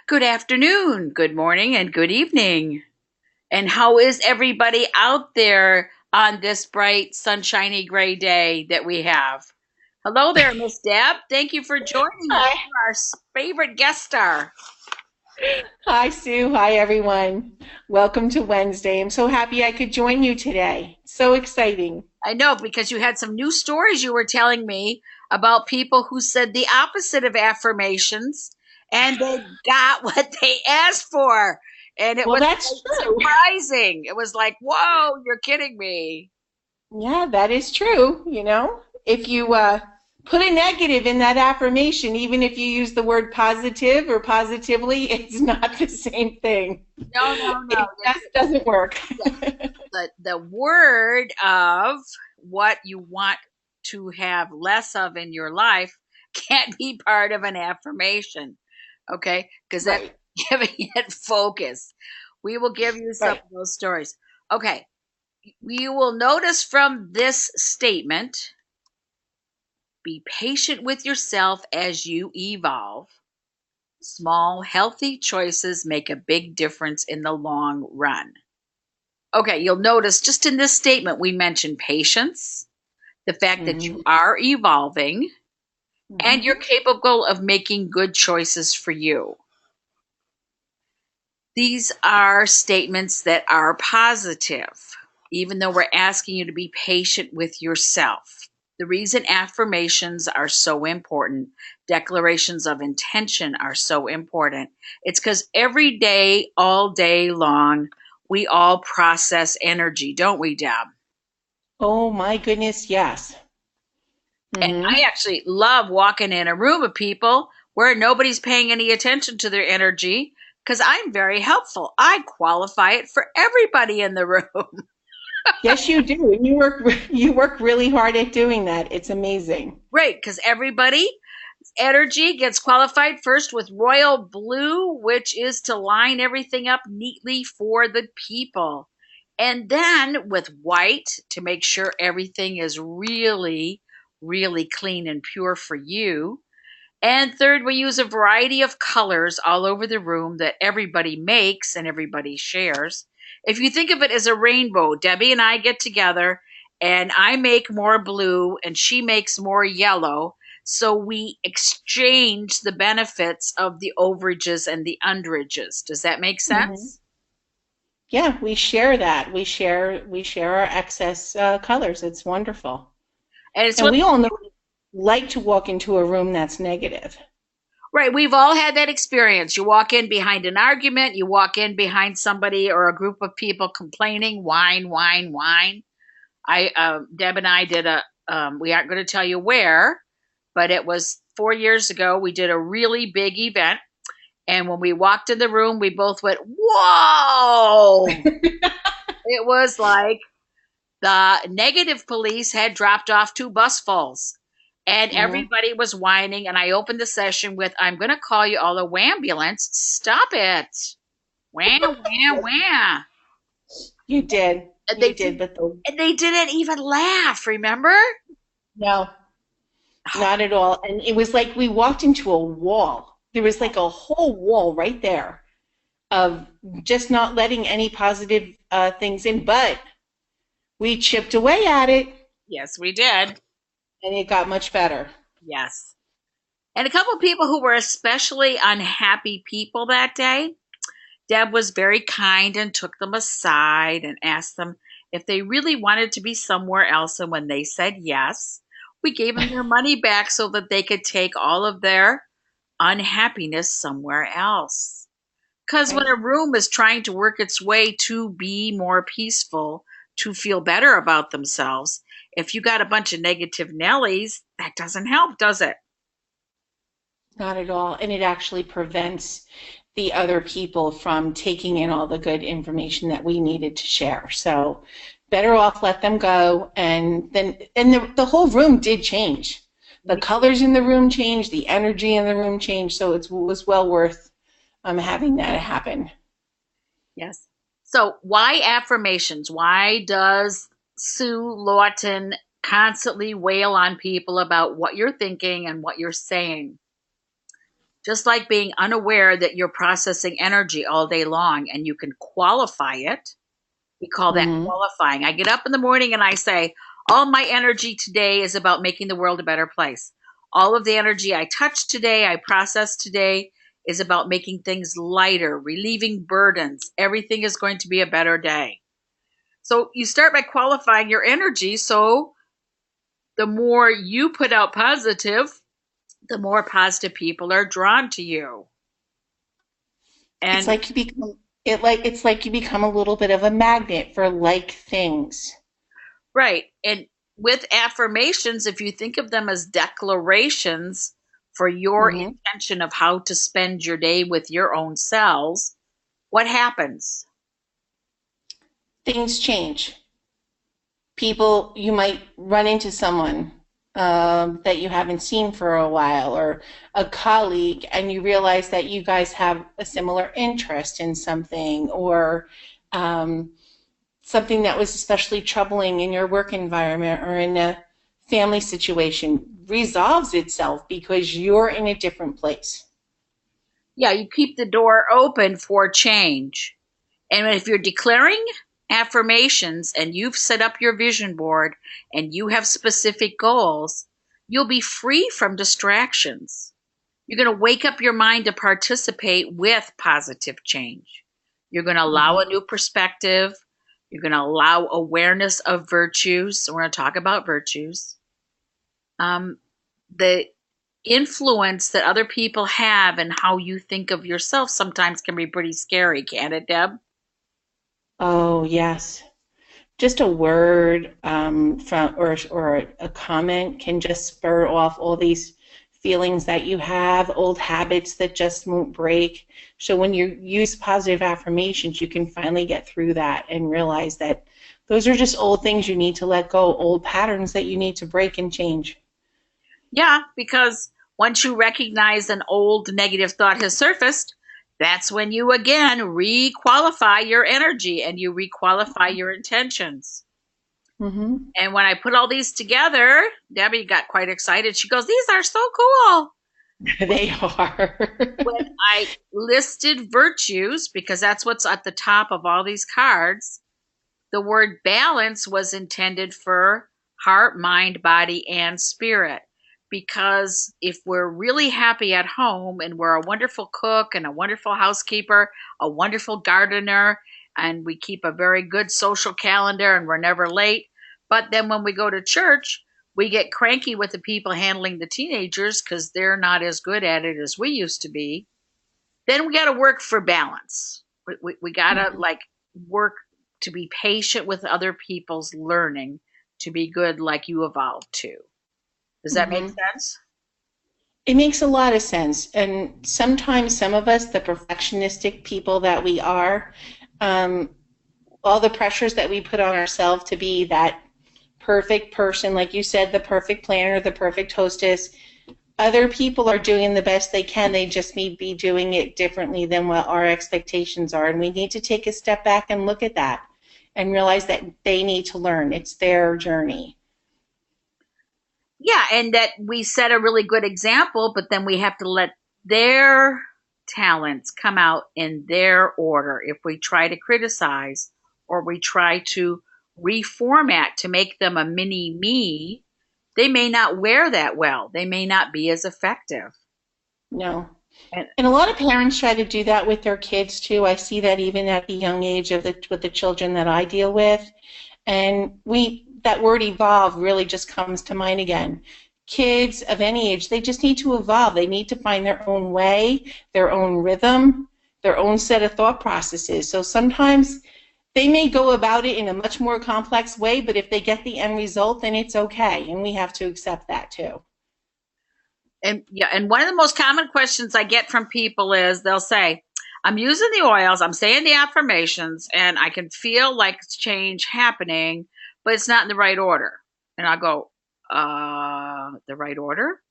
Good afternoon, good morning, and good evening. And how is everybody out there on this bright, sunshiny, gray day that we have? Hello there, Miss Deb. Thank you for joining us. Hi. You're our favorite guest star. Hi, Sue. Hi, everyone. Welcome to Wednesday. I'm so happy I could join you today. So exciting. I know because you had some new stories you were telling me about people who said the opposite of affirmations and they got what they asked for. And it Well, was that's quite true. surprising. It was like, whoa, you're kidding me. Yeah, that is true. If you put a negative in that affirmation, even if you use the word positive or positively, it's not the same thing. No, no, no. It just doesn't work. Yes, the word of what you want to have less of in your life can't be part of an affirmation, okay? Because that's Right, giving it focus. We will give you some right. of those stories. Okay, you will notice from this statement, be patient with yourself as you evolve. Small, healthy choices make a big difference in the long run. Okay, you'll notice just in this statement, we mentioned patience, the fact that you Hmm. are evolving, and you're Hmm. capable of making good choices for you. These are statements that are positive, even though we're asking you to be patient with yourself. The reason affirmations are so important, declarations of intention are so important, it's because every day, all day long, we all process energy, don't we, Deb? Oh my goodness, yes. And Hmm. I actually love walking in a room of people where nobody's paying any attention to their energy because I'm very helpful. I qualify it for everybody in the room. Yes, you do. And you work really hard at doing that. It's amazing. Great, because everybody energy gets qualified first with royal blue, which is to line everything up neatly for the people. And then with white to make sure everything is really, really clean and pure for you. And third, we use a variety of colors all over the room that everybody makes and everybody shares. If you think of it as a rainbow, Debbie and I get together and I make more blue and she makes more yellow. So we exchange the benefits of the overages and the underages. Does that make Hmm. sense? Yeah, we share that. We share our excess colors. It's wonderful. And it's And what we all know what it's like to walk into a room that's negative. Right. We've all had that experience. You walk in behind an argument, you walk in behind somebody or a group of people complaining, whine, whine, whine. Deb and I did we aren't going to tell you where, but it was 4 years ago. We did a really big event. And when we walked in the room, we both went, whoa! It was like the negative police had dropped off two busfuls and Hmm. everybody was whining. And I opened the session with, I'm going to call you all a whambulance. Stop it. Wham, wham, Yes, wham. you did. And You did, but they didn't even laugh, remember? no, not at all. And it was like we walked into a wall. There was like a whole wall right there of just not letting any positive things in, but we chipped away at it Yes, we did. and it got much better. Yes. And a couple of people who were especially unhappy people that day, Deb was very kind and took them aside and asked them if they really wanted to be somewhere else. And when they said yes, we gave them their money back so that they could take all of their unhappiness somewhere else. Because when Right? a room is trying to work its way to be more peaceful, to feel better about themselves, if you got a bunch of negative Nellies, that doesn't help, does it? Not at all. And it actually prevents the other people from taking in all the good information that we needed to share. So better off let them go. And the whole room did change. The We colors in the room changed, the energy in the room changed. So it was well worth having that happen. Yes. So, why affirmations? Why does Sue Lawton constantly wail on people about what you're thinking and what you're saying? Just like being unaware that you're processing energy all day long and you can qualify it. We call that Mm-hmm. qualifying. I get up in the morning and I say, all my energy today is about making the world a better place. All of the energy I touch today, I process today, is about making things lighter, relieving burdens. Everything is going to be a better day. So you start by qualifying your energy. So the more you put out positive, the more positive people are drawn to you. It's And like you become it's like you become a little bit of a magnet for like things. right. And with affirmations, if you think of them as declarations for your Mm-hmm. intention of how to spend your day with your own selves, what happens? Things change. People, you might run into someone that you haven't seen for a while, or a colleague, and you realize that you guys have a similar interest in something, or um, something that was especially troubling in your work environment or in a family situation resolves itself because you're in a different place. Yeah, you keep the door open for change. And if you're declaring affirmations and you've set up your vision board and you have specific goals, you'll be free from distractions. You're going to wake up your mind to participate with positive change. You're going to allow Mm-hmm. a new perspective. You're going to allow awareness of virtues. So we're going to talk about virtues. The influence that other people have and how you think of yourself sometimes can be pretty scary, can't it, Deb? Oh, yes. Just a word from or a comment can just spur off all these feelings that you have, old habits that just won't break. So when you use positive affirmations, you can finally get through that and realize that those are just old things you need to let go, old patterns that you need to break and change. Yeah, because once you recognize an old negative thought has surfaced, that's when you again requalify your energy and you requalify your intentions. Mm-hmm. And when I put all these together, Debbie got quite excited. She goes, "These are so cool." They are. When I listed virtues, because that's what's at the top of all these cards, the word balance was intended for heart, mind, body, and spirit. Because if we're really happy at home and we're a wonderful cook and a wonderful housekeeper, a wonderful gardener, and we keep a very good social calendar and we're never late, but then when we go to church, we get cranky with the people handling the teenagers because they're not as good at it as we used to be. Then we got to work for balance. We got to Mhm. like work to be patient with other people's learning to be good like you evolved to. Does that make Mhm. sense? It makes a lot of sense. And sometimes some of us, the perfectionistic people that we are, um, all the pressures that we put on ourselves to be that perfect person, like you said, the perfect planner, the perfect hostess. Other people are doing the best they can. They just may be doing it differently than what our expectations are. And we need to take a step back and look at that and realize that they need to learn. It's their journey. Yeah, and that we set a really good example, but then we have to let their talents come out in their order. If we try to criticize or we try to reformat to make them a mini me, they may not wear that well. They may not be as effective. No. And And a lot of parents try to do that with their kids too. I see that even at the young age of the with the children that I deal with. And we that word evolve really just comes to mind again. Kids of any age, they just need to evolve. They need to find their own way, their own rhythm, their own set of thought processes. So sometimes they may go about it in a much more complex way, but if they get the end result, then it's okay. And we have to accept that too. yeah, and one of the most common questions I get from people is they'll say, I'm using the oils, I'm saying the affirmations, and I can feel like it's change happening, but it's not in the right order. And I go, the right order?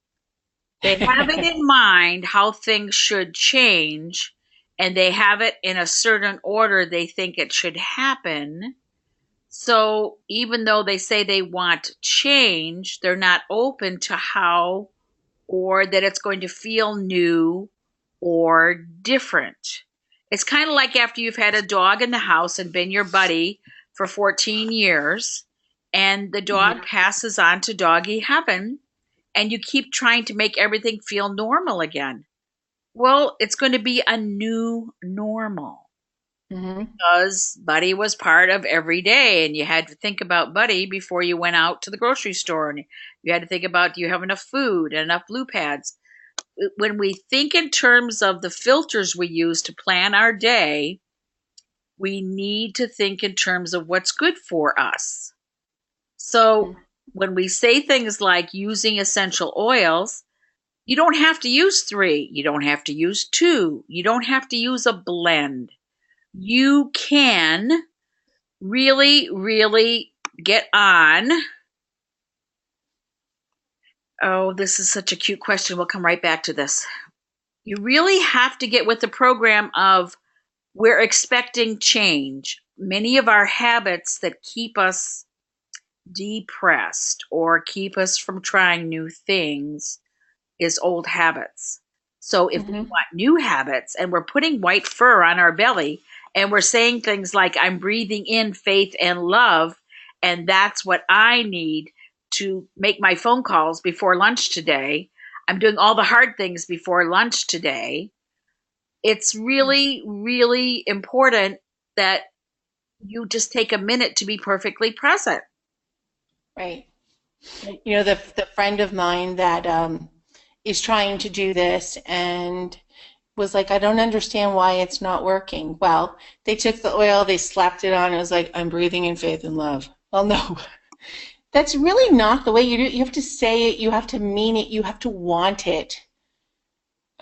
They have it in mind how things should change, and they have it in a certain order they think it should happen. So even though they say they want change, they're not open to how or that it's going to feel new or different. It's kind of like after you've had a dog in the house and been your buddy for 14 years, and the dog passes on to doggy heaven, and you keep trying to make everything feel normal again. Well, it's going to be a new normal Mm-hmm. because Buddy was part of every day, and you had to think about Buddy before you went out to the grocery store, and you had to think about, do you have enough food and enough blue pads? When we think in terms of the filters we use to plan our day, we need to think in terms of what's good for us. So when we say things like using essential oils, you don't have to use three, you don't have to use two, you don't have to use a blend. You can really, really get on. Oh, this is such a cute question. We'll come right back to this. You really have to get with the program of we're expecting change. Many of our habits that keep us depressed or keep us from trying new things is old habits. So if we Mm-hmm. want new habits and we're putting white fur on our belly and we're saying things like, I'm breathing in faith and love, and that's what I need to make my phone calls before lunch today. I'm doing all the hard things before lunch today. It's really, really important that you just take a minute to be perfectly present. Right. You know, the friend of mine that is trying to do this and was like, I don't understand why it's not working. Well, they took the oil, they slapped it on, and it was like, I'm breathing in faith and love. Well, no, that's really not the way you do it. You have to say it, you have to mean it, you have to want it.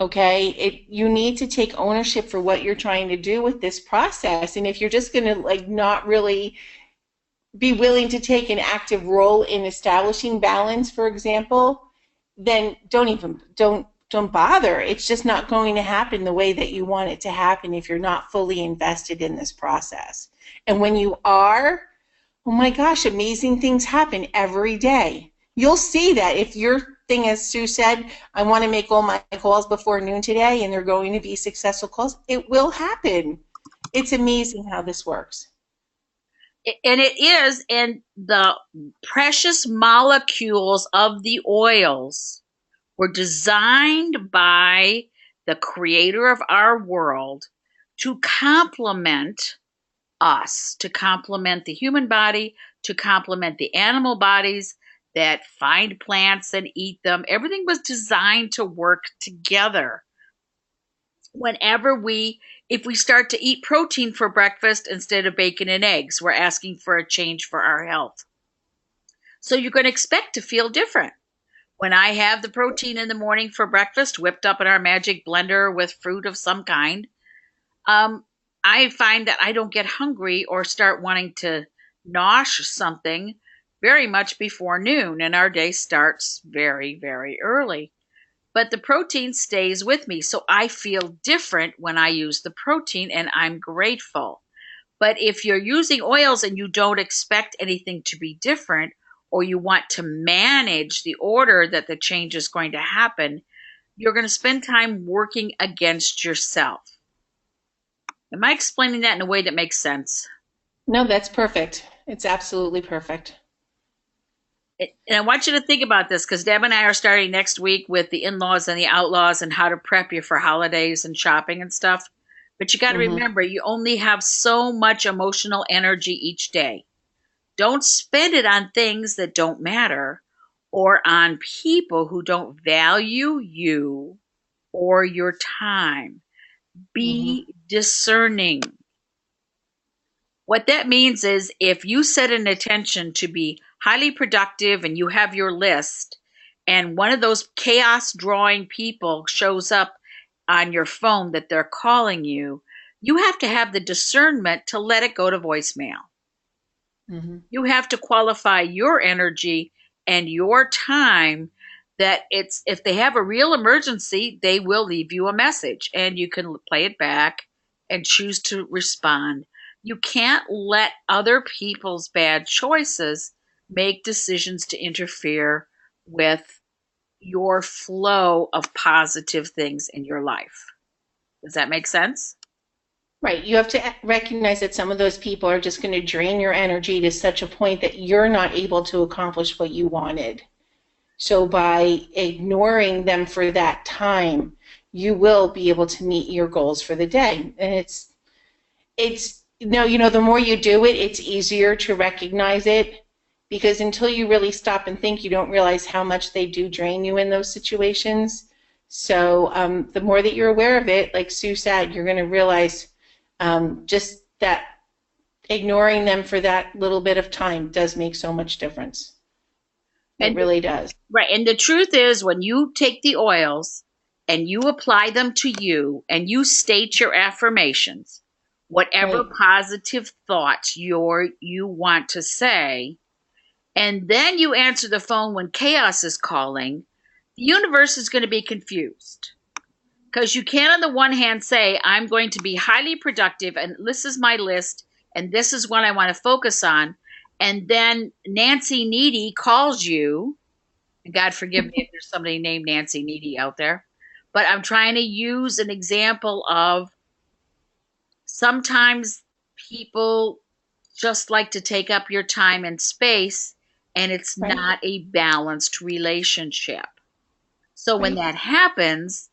Okay? You need to take ownership for what you're trying to do with this process. And if you're just going to like not really be willing to take an active role in establishing balance, for example, then don't bother. It's just not going to happen the way that you want it to happen if you're not fully invested in this process. And when you are, oh my gosh, amazing things happen every day. You'll see that if your thing, as Sue said, I want to make all my calls before noon today and they're going to be successful calls, it will happen. It's amazing how this works. And it is, and the precious molecules of the oils were designed by the creator of our world to complement us, to complement the human body, to complement the animal bodies that find plants and eat them. Everything was designed to work together. Whenever if we start to eat protein for breakfast instead of bacon and eggs, we're asking for a change for our health. So you're going to expect to feel different. When I have the protein in the morning for breakfast, whipped up in our magic blender with fruit of some kind, I find that I don't get hungry or start wanting to nosh something very much before noon, and our day starts very, very early. But the protein stays with me, so I feel different when I use the protein, and I'm grateful. But if you're using oils and you don't expect anything to be different, or you want to manage the order that the change is going to happen, you're going to spend time working against yourself. Am I explaining that in a way that makes sense? No, that's perfect. It's absolutely perfect. And I want you to think about this because Deb and I are starting next week with the in-laws and the outlaws and how to prep you for holidays and shopping and stuff. But you got to Mm-hmm. remember, you only have so much emotional energy each day. Don't spend it on things that don't matter or on people who don't value you or your time. Mm-hmm. Be discerning. What that means is if you set an intention to be highly productive and you have your list, and one of those chaos drawing people shows up on your phone that they're calling you, you have to have the discernment to let it go to voicemail. Mm-hmm. You have to qualify your energy and your time that it's if they have a real emergency, they will leave you a message and you can play it back and choose to respond. You can't let other people's bad choices make decisions to interfere with your flow of positive things in your life. Does that make sense? Right. You have to recognize that some of those people are just going to drain your energy to such a point that you're not able to accomplish what you wanted. So by ignoring them for that time, you will be able to meet your goals for the day. And it's no, the more you do it, it's easier to recognize it, because until you really stop and think, you don't realize how much they do drain you in those situations. So the more that you're aware of it, like Sue said, you're going to realize just that ignoring them for that little bit of time does make so much difference. It And really does. right. And the truth is, when you take the oils and you apply them to you and you state your affirmations, whatever Right. positive thoughts you want to say, and then you answer the phone when chaos is calling, the universe is going to be confused. Because you can't, on the one hand, say, I'm going to be highly productive and this is my list and this is what I want to focus on. And then Nancy Needy calls you. God forgive me if there's somebody named Nancy Needy out there. But I'm trying to use an example of sometimes people just like to take up your time and space, and it's Right. not a balanced relationship. So when Right. that happens,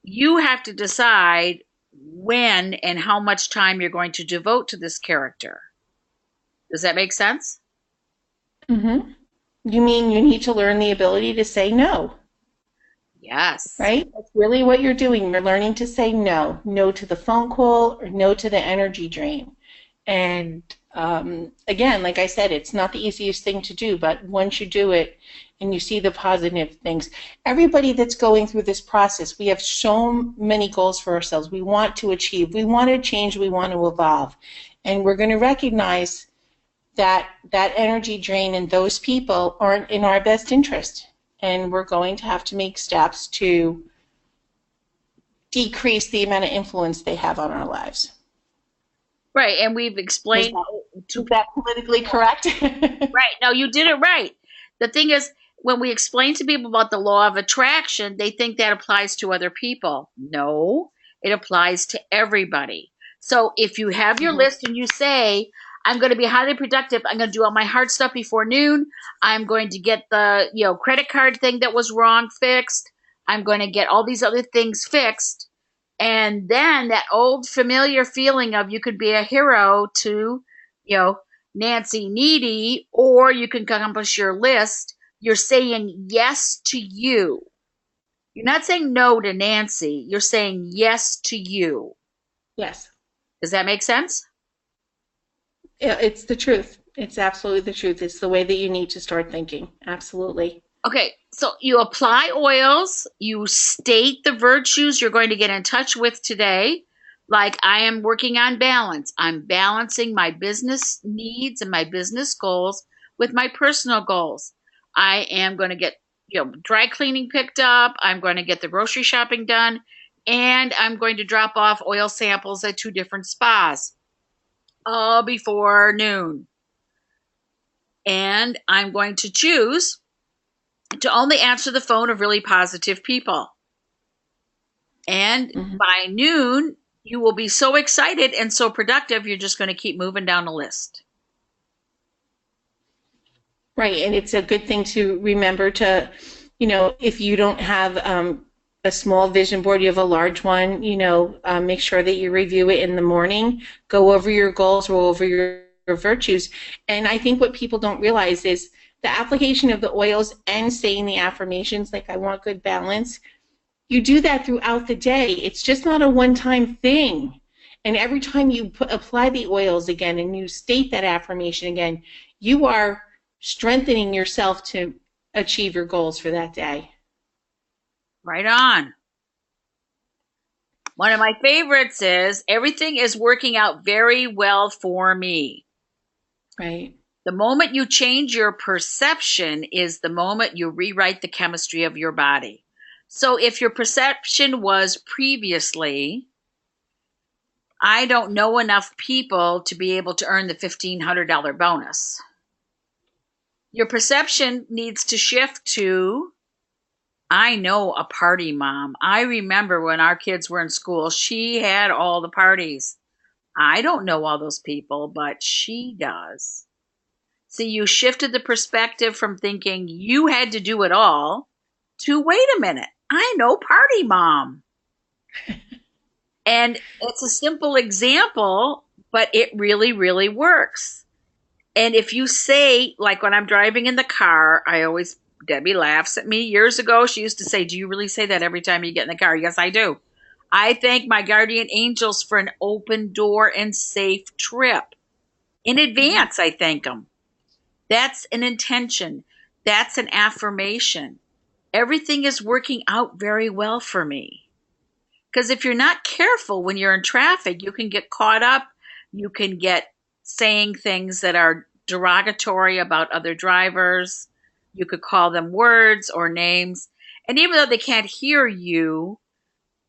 you have to decide when and how much time you're going to devote to this character. Does that make sense? Mm-hmm. You mean you need to learn the ability to say no, Yes. right? That's really what you're doing. You're learning to say no. No to the phone call or no to the energy drain. And again, like I said, it's not the easiest thing to do, but once you do it and you see the positive things, everybody that's going through this process, we have so many goals for ourselves. We want to achieve, we want to change, we want to evolve. And we're going to recognize that energy drain and those people aren't in our best interest. And we're going to have to make steps to decrease the amount of influence they have on our lives. Right. And we've Is explained that, to is that politically correct? right. No, you did it right. The thing is, when we explain to people about the law of attraction, they think that applies to other people. No, it applies to everybody. So if you have your Mhm. list and you say, I'm going to be highly productive, I'm going to do all my hard stuff before noon, I'm going to get the, credit card thing that was wrong fixed, I'm going to get all these other things fixed. And then that old familiar feeling of you could be a hero to, you know, Nancy Needy, or you can accomplish your list. You're saying yes to you. You're not saying no to Nancy. You're saying yes to you. Yes. Does that make sense? Yeah, it's the truth. It's absolutely the truth. It's the way that you need to start thinking. Absolutely. Okay, so you apply oils, you state the virtues you're going to get in touch with today. Like, I am working on balance. I'm balancing my business needs and my business goals with my personal goals. I am going to get, dry cleaning picked up. I'm going to get the grocery shopping done. And I'm going to drop off oil samples at 2 different spas all before noon. And I'm going to choose to only answer the phone of really positive people. And Mhm. by noon, you will be so excited and so productive, you're just going to keep moving down the list. Right. And it's a good thing to remember to, if you don't have a small vision board, you have a large one, make sure that you review it in the morning, go over your goals, go over your virtues. And I think what people don't realize is the application of the oils and saying the affirmations, like I want good balance, you do that throughout the day. It's just not a one-time thing. And every time you apply the oils again and you state that affirmation again, you are strengthening yourself to achieve your goals for that day. Right on. One of my favorites is everything is working out very well for me. Right. The moment you change your perception is the moment you rewrite the chemistry of your body. So if your perception was previously, I don't know enough people to be able to earn the $1,500 bonus, your perception needs to shift to, I know a party mom. I remember when our kids were in school, she had all the parties. I don't know all those people, but she does. See, you shifted the perspective from thinking you had to do it all to wait a minute, I know party mom. And it's a simple example, but it really, really works. And if you say, like when I'm driving in the car, Debbie laughs at me. Years ago, she used to say, "Do you really say that every time you get in the car?" Yes, I do. I thank my guardian angels for an open door and safe trip. In advance, I thank them. That's an intention. That's an affirmation. Everything is working out very well for me. Because if you're not careful when you're in traffic, you can get caught up. You can get saying things that are derogatory about other drivers. You could call them words or names. And even though they can't hear you,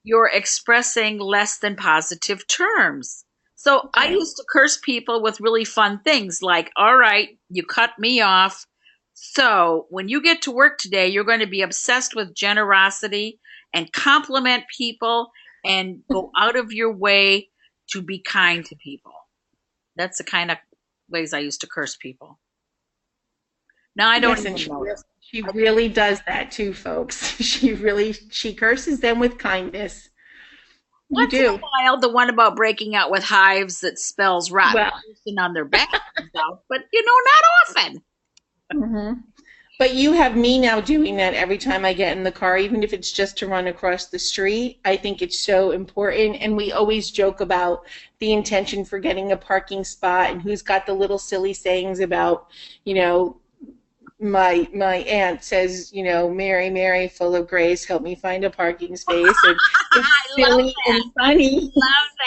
you're expressing less than positive terms. So I Okay. used to curse people with really fun things like, all right, you cut me off. So when you get to work today, you're going to be obsessed with generosity and compliment people and go out of your way to be kind to people. That's the kind of ways I used to curse people. Now I don't Yes, and even notice. she really does that too, folks. She curses them with kindness. You Once in a do. while, the one about breaking out with hives that spells rotten Well, person on their back comes out, but not often. hmm but you have me now doing that every time I get in the car, even if it's just to run across the street. I think it's so important. And we always joke about the intention for getting a parking spot and who's got the little silly sayings about, you know, my aunt says, Mary, Mary, full of grace, help me find a parking space. And it's I love silly that. and funny, Love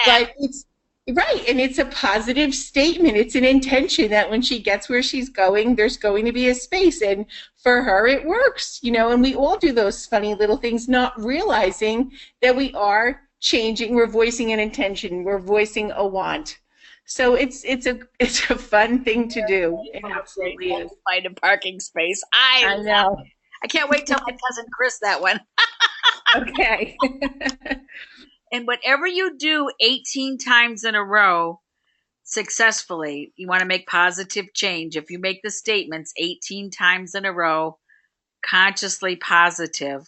that. but it's right. And it's a positive statement. It's an intention that when she gets where she's going, there's going to be a space. And for her, it works, and we all do those funny little things, not realizing that we are changing. We're voicing an intention. We're voicing a want. So it's a fun thing to do. It Great. absolutely is. Find a parking space. I I know. I can't wait till my cousin Chris that one. Okay. And whatever you do 18 times in a row successfully, you want to make positive change. If you make the statements 18 times in a row, consciously positive,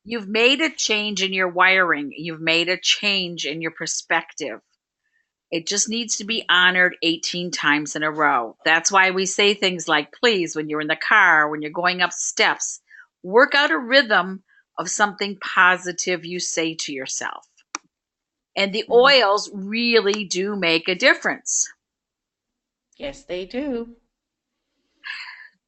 you've made a change in your wiring. You've made a change in your perspective. It just needs to be honored 18 times in a row. That's why we say things like, please, when you're in the car, when you're going up steps, work out a rhythm of something positive you say to yourself. And the Mhm. oils really do make a difference. Yes, they do.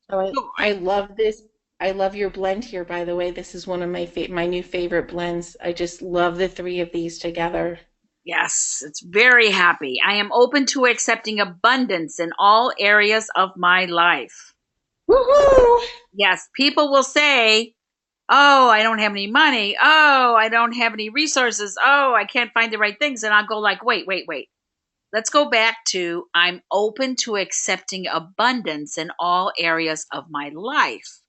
So I love this. I love your blend here, by the way. This is one of my new favorite blends. I just love the three of these together. Yes, it's very happy. I am open to accepting abundance in all areas of my life. Woohoo! Yes, people will say, oh, I don't have any money. Oh, I don't have any resources. Oh, I can't find the right things. And I'll go like, wait, wait, wait. Let's go back to I'm open to accepting abundance in all areas of my life.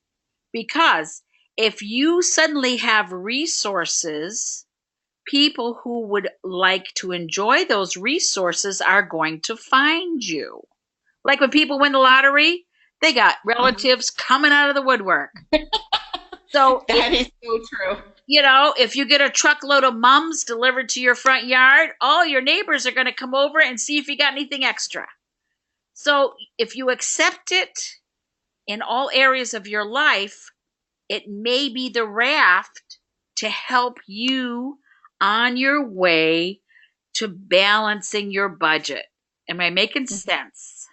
Because if you suddenly have resources, people who would like to enjoy those resources are going to find you. Like when people win the lottery, they got Mhm. relatives coming out of the woodwork. So That is so true. if you get a truckload of mums delivered to your front yard, all your neighbors are going to come over and see if you got anything extra. So if you accept it in all areas of your life, it may be the raft to help you on your way to balancing your budget. Am I making sense?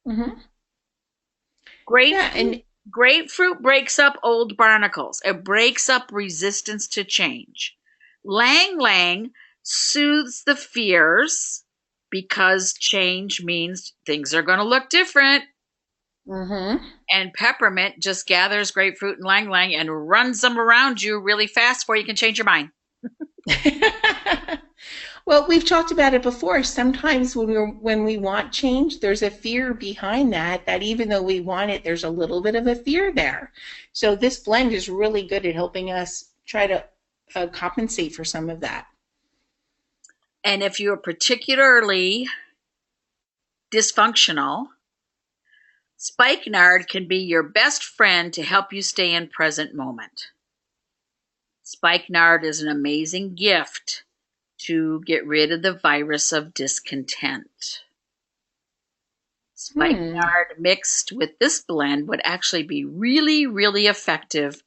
Mm-hmm. Yeah, Grapefruit, and grapefruit breaks up old barnacles. It breaks up resistance to change. Lang Lang soothes the fears because change means things are going to look different. mm-hmm. And peppermint just gathers grapefruit and lang lang and runs them around you really fast before you can change your mind. Well, we've talked about it before. Sometimes when we want change, there's a fear behind that, that even though we want it, there's a little bit of a fear there. So this blend is really good at helping us try to compensate for some of that. And if you're particularly dysfunctional, spikenard can be your best friend to help you stay in present moment. Spikenard is an amazing gift to get rid of the virus of discontent. Hmm. Spikenard mixed with this blend would actually be really, really effective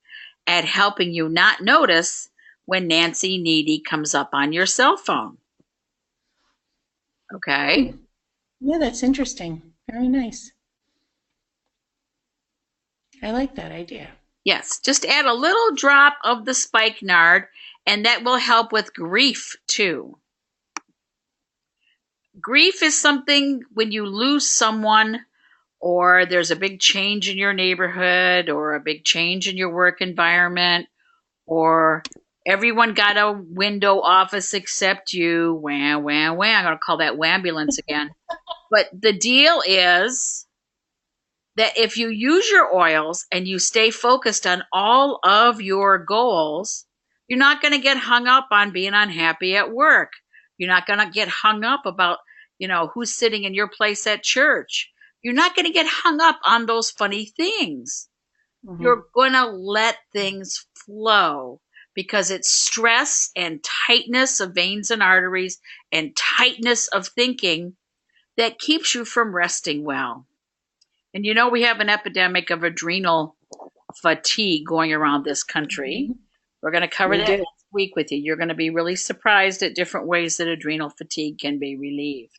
at helping you not notice when Nancy Needy comes up on your cell phone. Okay? Hmm. Yeah, that's interesting. Very nice. I like that idea. Yes, just add a little drop of the spikenard, and that will help with grief too. Grief is something when you lose someone, or there's a big change in your neighborhood, or a big change in your work environment, or everyone got a window office except you. Wah, wah, wah. I'm going to call that wambulance again. But the deal is that if you use your oils and you stay focused on all of your goals, you're not going to get hung up on being unhappy at work. You're not going to get hung up about, who's sitting in your place at church. You're not going to get hung up on those funny things. Hmm. You're going to let things flow because it's stress and tightness of veins and arteries and tightness of thinking that keeps you from resting well. And we have an epidemic of adrenal fatigue going around this country. Hmm. We're going to cover We that do. next week with you. You're going to be really surprised at different ways that adrenal fatigue can be relieved.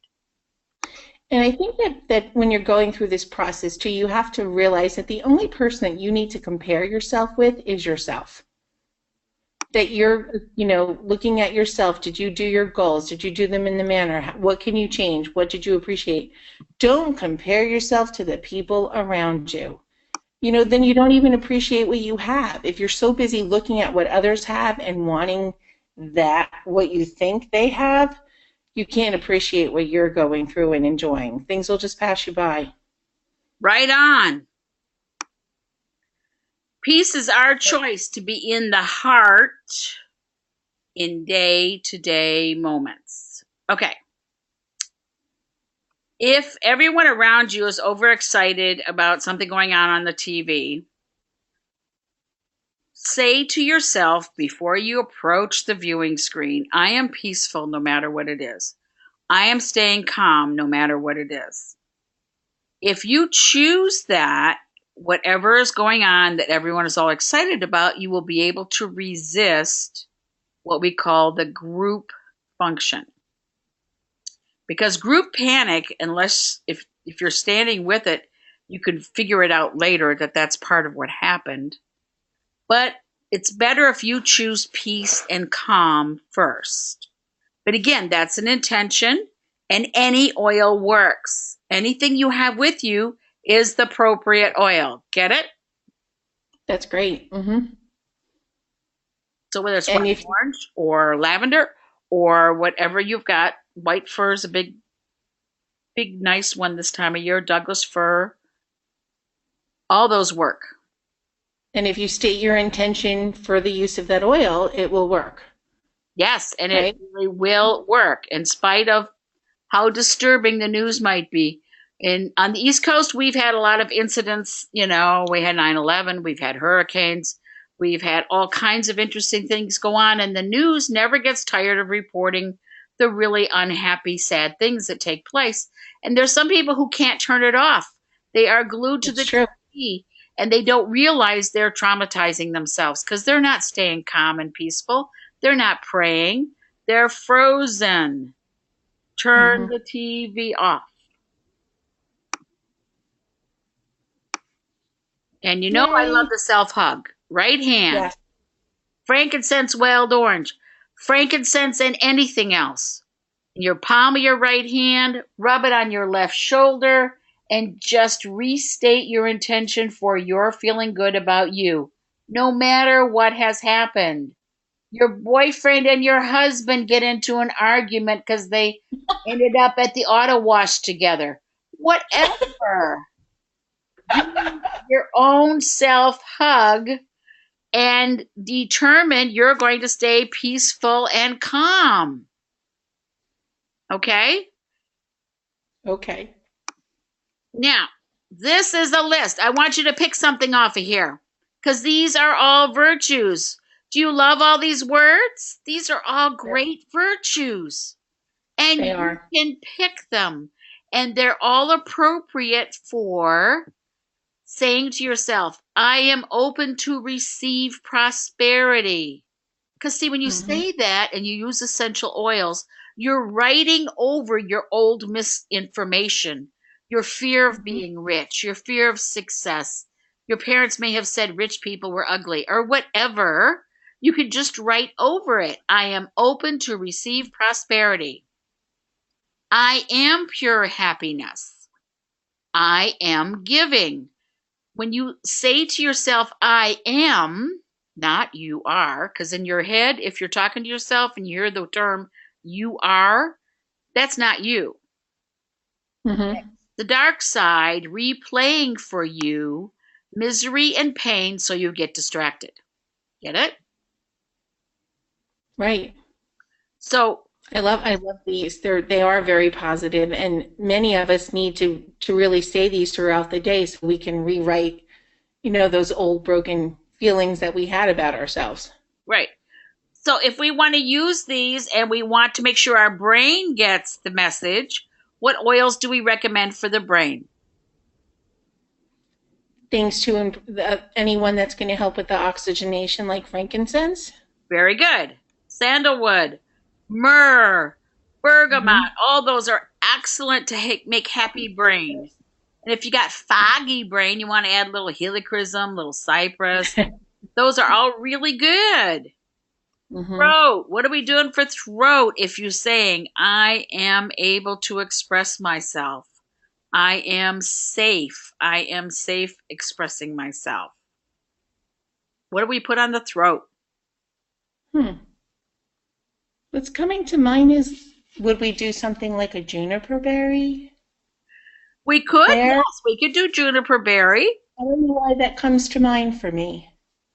And I think that when you're going through this process too, you have to realize that the only person that you need to compare yourself with is yourself. That you're, looking at yourself. Did you do your goals? Did you do them in the manner? What can you change? What did you appreciate? Don't compare yourself to the people around you. Then you don't even appreciate what you have. If you're so busy looking at what others have and wanting what you think they have, you can't appreciate what you're going through and enjoying. Things will just pass you by. Right on. Peace is our choice to be in the heart in day to day moments. Okay. If everyone around you is overexcited about something going on the TV, say to yourself before you approach the viewing screen, I am peaceful no matter what it is. I am staying calm no matter what it is. If you choose that, whatever is going on that everyone is all excited about, you will be able to resist what we call the group function. Because group panic, unless if you're standing with it, you can figure it out later that that's part of what happened. But it's better if you choose peace and calm first. But again, that's an intention, and any oil works. Anything you have with you is the appropriate oil. Get it? That's great. So whether it's And white if orange or lavender or whatever you've got, white fur is a big, big, nice one this time of year. Douglas fir, all those work. and if you state your intention for the use of that oil, it will work, Yes, and it right? really will work in spite of how disturbing the news might be. And on the East Coast, we've had a lot of incidents. We had 9/11, we've had hurricanes, we've had all kinds of interesting things go on, and the news never gets tired of reporting the really unhappy, sad things that take place. And there's some people who can't turn it off. They are glued to It's the true. TV and they don't realize they're traumatizing themselves because they're not staying calm and peaceful. They're not praying. They're frozen. Turn Hmm. the TV off. And I love Yay. the self hug. Right hand, Yes. frankincense, wild orange, frankincense, and anything else. In your palm of your right hand, rub it on your left shoulder, and just restate your intention for your feeling good about you, no matter what has happened. Your boyfriend and your husband get into an argument because they ended up at the auto wash together. Whatever. You, your own self hug and determine you're going to stay peaceful and calm. Okay? Okay. Now, this is a list. I want you to pick something off of here because these are all virtues. Do you love all these words? These are all great virtues. And They you are. can pick them. And they're all appropriate for saying to yourself, I am open to receive prosperity. Because, see, when you Mm-hmm. say that and you use essential oils, you're writing over your old misinformation, your fear of Mm-hmm. being rich, your fear of success. Your parents may have said rich people were ugly or whatever. You can just write over it. I am open to receive prosperity. I am pure happiness. I am giving. When you say to yourself, I am, not you are, because in your head, if you're talking to yourself and you hear the term you are, that's not you. Mm-hmm. The dark side replaying for you misery and pain so you get distracted. Get it? Right. So, I love these. They are very positive, and many of us need to really say these throughout the day so we can rewrite, those old broken feelings that we had about ourselves. right. So, if we want to use these and we want to make sure our brain gets the message, what oils do we recommend for the brain? Things to anyone that's going to help with the oxygenation, like frankincense. Very good. Sandalwood, myrrh, bergamot, Mm-hmm. all those are excellent to make happy brains. And if you got foggy brain, you want to add a little helichrysum, little cypress. Those are all really good. Mm-hmm. Throat. What are we doing for throat if you're saying, I am able to express myself? I am safe. I am safe expressing myself. What do we put on the throat? Hmm. What's coming to mind is, would we do something like a juniper berry We could, there? yes, we could do juniper berry. I don't know why that comes to mind for me.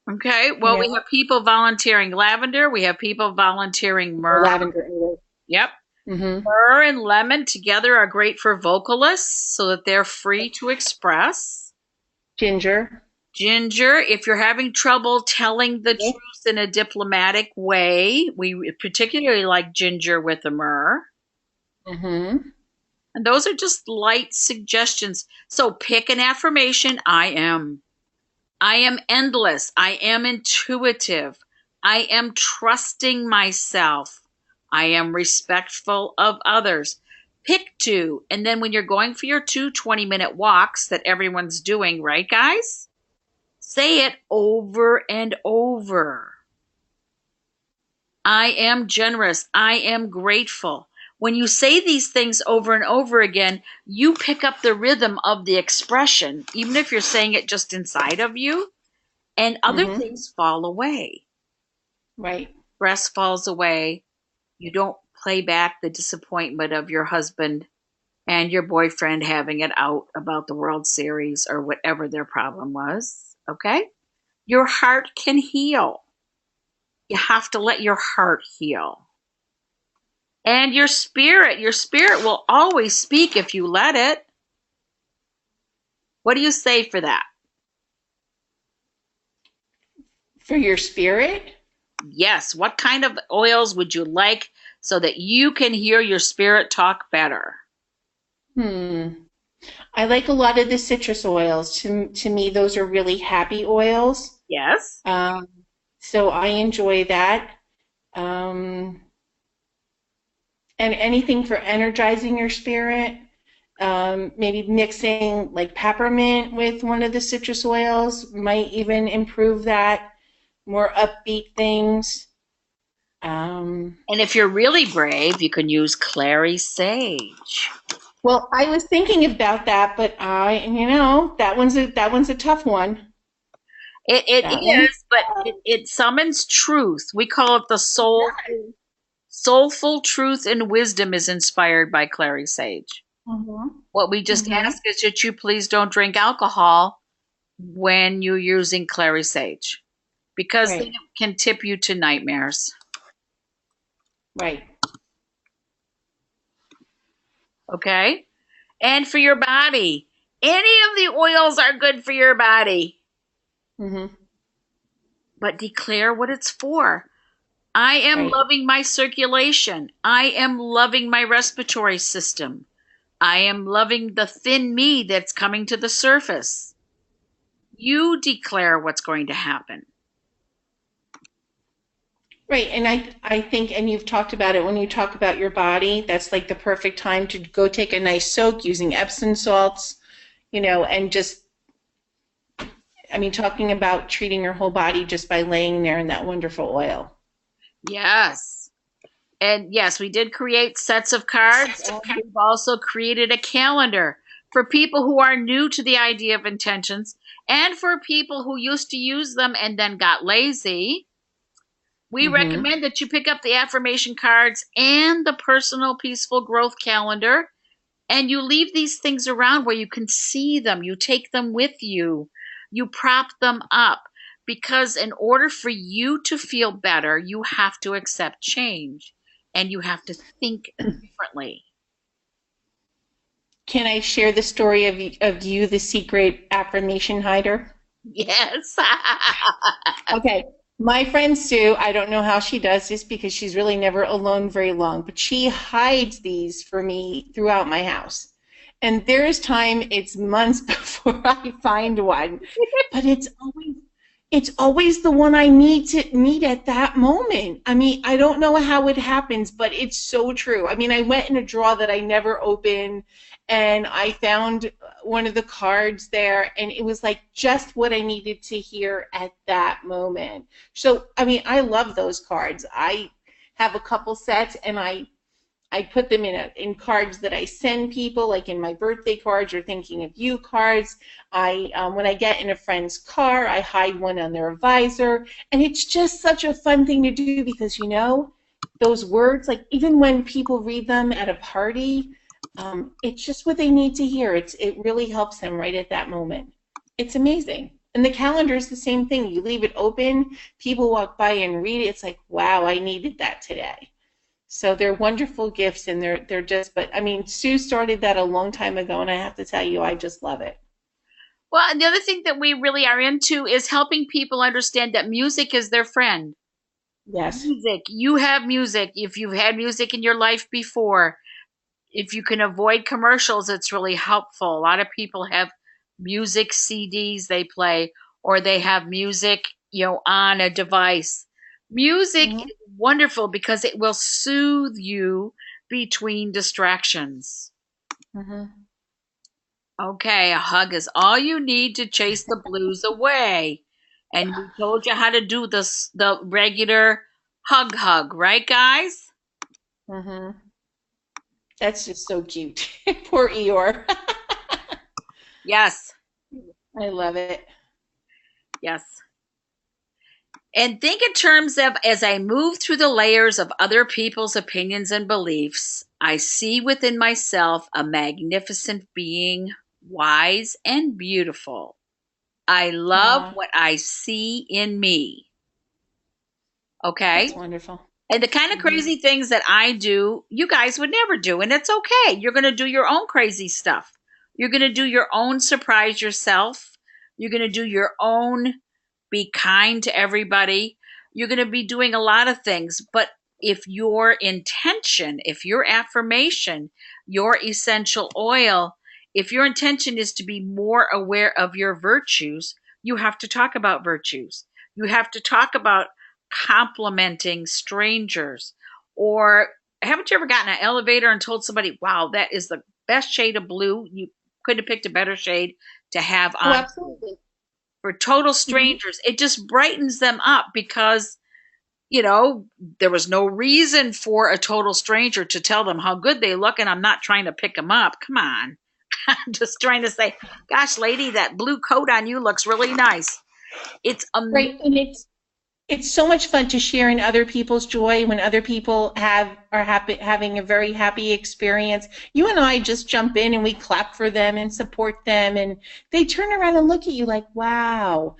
Okay, You well, we know, have people volunteering lavender. We have people volunteering or myrrh. lavender oil. Yep. Mm-hmm. Myrrh and lemon together are great for vocalists so that they're free to express. Ginger. Ginger, if you're having trouble telling the Yep. truth in a diplomatic way, we particularly like ginger with the myrrh. Mm-hmm. And those are just light suggestions. So pick an affirmation. I am. I am endless. I am intuitive. I am trusting myself. I am respectful of others. Pick two. And then when you're going for your 20-minute walks that everyone's doing, right, guys? Say it over and over. I am generous. I am grateful. When you say these things over and over again, you pick up the rhythm of the expression, even if you're saying it just inside of you, and other Mm-hmm. things fall away. Right. Stress falls away. You don't play back the disappointment of your husband and your boyfriend having it out about the World Series or whatever their problem was. Okay? Your heart can heal. You have to let your heart heal. And your spirit will always speak if you let it. What do you say for that? For your spirit? Yes. What kind of oils would you like so that you can hear your spirit talk better? Hmm. I like a lot of the citrus oils. To me, those are really happy oils. Yes. Um, so I enjoy that. Um, and anything for energizing your spirit. Maybe mixing like peppermint with one of the citrus oils might even improve that. More upbeat things. Um, And if you're really brave, you can use clary sage. well, I was thinking about that, but that one's a tough one. It That one. is, but it summons truth. We call it the soulful truth and wisdom is inspired by Clary Sage. Mm-hmm. What we just Mm-hmm. ask is that you please don't drink alcohol when you're using Clary Sage, because then Right. it can tip you to nightmares. Right. Okay? And for your body, any of the oils are good for your body, Mm-hmm. but declare what it's for. I am Right. loving my circulation. I am loving my respiratory system. I am loving the thin me that's coming to the surface. You declare what's going to happen. Right. And I think, and you've talked about it when you talk about your body, that's like the perfect time to go take a nice soak using Epsom salts, and just, I mean, talking about treating your whole body just by laying there in that wonderful oil. Yes. And yes, we did create sets of cards, and we've also created a calendar for people who are new to the idea of intentions and for people who used to use them and then got lazy. We Mm-hmm. recommend that you pick up the affirmation cards and the personal peaceful growth calendar, and you leave these things around where you can see them. You take them with you, you prop them up, because in order for you to feel better, you have to accept change and you have to think differently. Can I share the story of you, the secret affirmation hider? Yes. Okay. My friend Sue, I don't know how she does this because she's really never alone very long, but she hides these for me throughout my house. And there's time, it's months before I find one, but it's always the one I need at that moment. I mean, I don't know how it happens, but it's so true. I mean, I went in a drawer that I never opened and I found one of the cards there and it was like just what I needed to hear at that moment. So, I mean, I love those cards. I have a couple sets and I put them in cards that I send people, like in my birthday cards or thinking of you cards. I when I get in a friend's car, I hide one on their visor, and it's just such a fun thing to do because those words, like even when people read them at a party, it's just what they need to hear. It really helps them right at that moment. It's amazing. And the calendar is the same thing. You leave it open, people walk by and read it. It's like, wow, I needed that today. So they're wonderful gifts, and they're just. But I mean, Sue started that a long time ago, and I have to tell you, I just love it. Well, and the other thing that we really are into is helping people understand that music is their friend. Yes. Music, you have music. If you've had music in your life before, if you can avoid commercials, it's really helpful. A lot of people have music CDs they play, or they have music, on a device. Music Mm-hmm. is wonderful because it will soothe you between distractions. Mm-hmm. Okay, a hug is all you need to chase the blues away. And we told you how to do this, the regular hug, right, guys? Mm-hmm. That's just so cute. Poor Eeyore. Yes, I love it. yes. And think in terms of as I move through the layers of other people's opinions and beliefs, I see within myself a magnificent being, wise and beautiful. I love Aw, what I see in me. that's Okay? wonderful. And the kind of Mm-hmm. crazy things that I do, you guys would never do. And it's okay. You're going to do your own crazy stuff. You're going to do your own surprise yourself. You're going to do your own be kind to everybody. You're going to be doing a lot of things. But if your intention, if your affirmation, your essential oil, if your intention is to be more aware of your virtues, you have to talk about virtues. You have to talk about complimenting strangers. Or haven't you ever gotten an elevator and told somebody, wow, that is the best shade of blue? You couldn't have picked a better shade to have Oh, on absolutely. for total Mm-hmm. strangers. It just brightens them up because, you know, there was no reason for a total stranger to tell them how good they look. And I'm not trying to pick them up. Come on. I'm just trying to say, gosh, lady, that blue coat on you looks really nice. It's amazing. Right. And it's so much fun to share in other people's joy when other people are having a very happy experience. You and I just jump in and we clap for them and support them, and they turn around and look at you like, "Wow."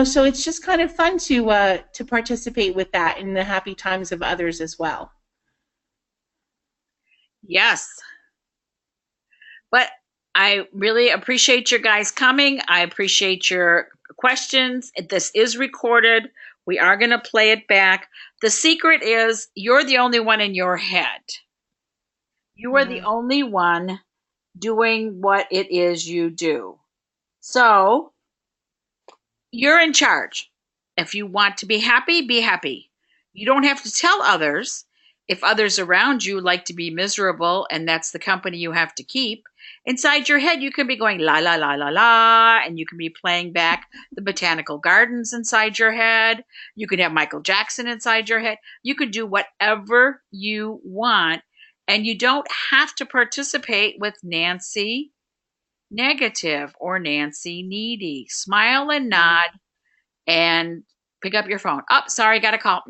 So it's just kind of fun to participate with that in the happy times of others as well. Yes. But I really appreciate your guys coming. I appreciate your questions. This is recorded. We are going to play it back. The secret is you're the only one in your head. You are the Mm. only one doing what it is you do. So you're in charge. If you want to be happy, be happy. You don't have to tell others. If others around you like to be miserable and that's the company you have to keep, inside your head you can be going la la la la la, and you can be playing back the botanical gardens inside your head. You can have Michael Jackson inside your head. You can do whatever you want, and you don't have to participate with Nancy negative or Nancy needy. Smile and nod and pick up your phone. Oh, sorry, got a call.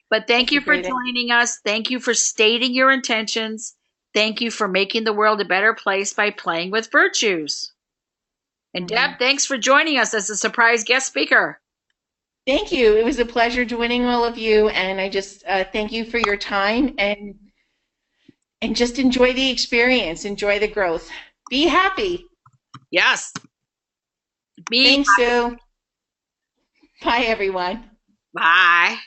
But thank That's a you for great idea. joining us. Thank you for stating your intentions. Thank you for making the world a better place by playing with virtues. And Mhm. Deb, thanks for joining us as a surprise guest speaker. Thank you. It was a pleasure joining all of you, and I just thank you for your time and just enjoy the experience, enjoy the growth. Be happy. Yes. Be Thanks, Sue. Bye, everyone. bye.